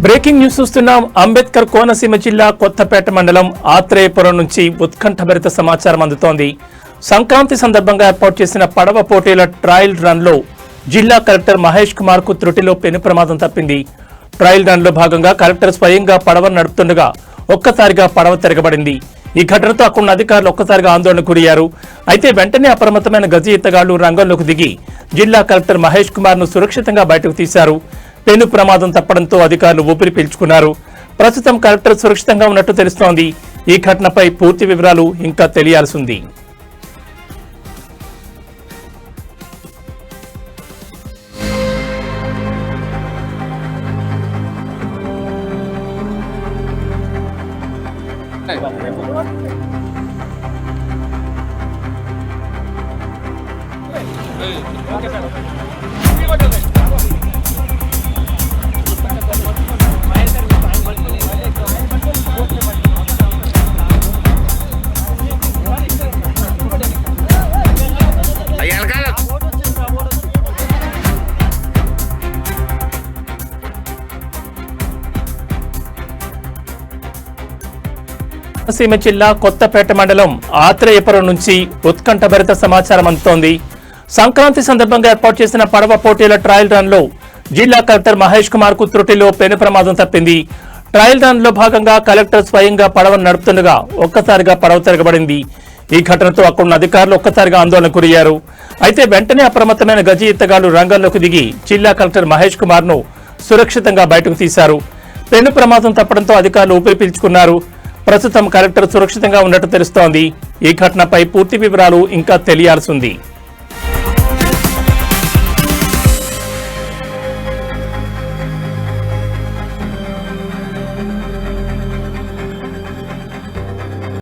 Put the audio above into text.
Breaking news చూస్తున్నాం. అంబేద్కర్ కోనసీమ జిల్లా కొత్తపేట మండలం ఆత్రేయపురం నుంచి ఉత్కంఠభరిత సమాచారం అందుతోంది. సంక్రాంతి సందర్భంగా ఏర్పాటు చేసిన పడవ పోటీల ట్రయల్ రన్ లో జిల్లా కలెక్టర్ మహేష్ కుమార్ కు త్రుటిలో పెను ప్రమాదం తప్పింది. ట్రయల్ రన్ లో భాగంగా కలెక్టర్ స్వయంగా పడవ నడుపుతుండగా ఒక్కసారిగా పడవ తిరగబడింది. ఈ ఘటనతో అక్కడున్న అధికారులు ఒక్కసారిగా ఆందోళనకు గురయ్యారు. అయితే వెంటనే అప్రమత్తమైన గజ ఈతగాళ్లు రంగంలోకి దిగి జిల్లా కలెక్టర్ మహేష్ కుమార్ ను సురక్షితంగా బయటకు తీశారు. పెను ప్రమాదం తప్పడంతో అధికారులు ఊపిరి పీల్చుకున్నారు. ప్రస్తుతం కలెక్టర్ సురక్షితంగా ఉన్నట్టు తెలుస్తోంది. ఈ ఘటనపై పూర్తి వివరాలు ఇంకా తెలియాల్సి ఉంది. కోనసీమ జిల్లా కొత్తపేట మండలం ఆత్రేయపురం నుంచి ఉత్కంఠభరిత సమాచారం అందుతోంది. సంక్రాంతి సందర్భంగా ఏర్పాటు చేసిన పడవ పోటీల ట్రయల్ రన్ లో జిల్లా కలెక్టర్ మహేష్ కుమార్ కు త్రుటిలో పెను ప్రమాదం తప్పింది. ట్రయల్ రన్ లో భాగంగా కలెక్టర్ స్వయంగా పడవను నడుపుతుండగా ఒక్కసారిగా పడవ తిరగబడింది. ఈ ఘటనతో అక్కడున్న అధికారులు ఒక్కసారిగా ఆందోళనకు గురయ్యారు. అయితే వెంటనే అప్రమత్తమైన గజ ఈతగాళ్లు రంగంలోకి దిగి జిల్లా కలెక్టర్ మహేష్ కుమార్ ను సురక్షితంగా బయటకు తీశారు. పెను ప్రమాదం తప్పడంతో అధికారులు ఊపిరి పీల్చుకున్నారు. ప్రస్తుతం కలెక్టర్ సురక్షితంగా ఉన్నట్టు తెలుస్తోంది. ఈ ఘటనపై పూర్తి వివరాలు ఇంకా తెలియాల్సి ఉంది.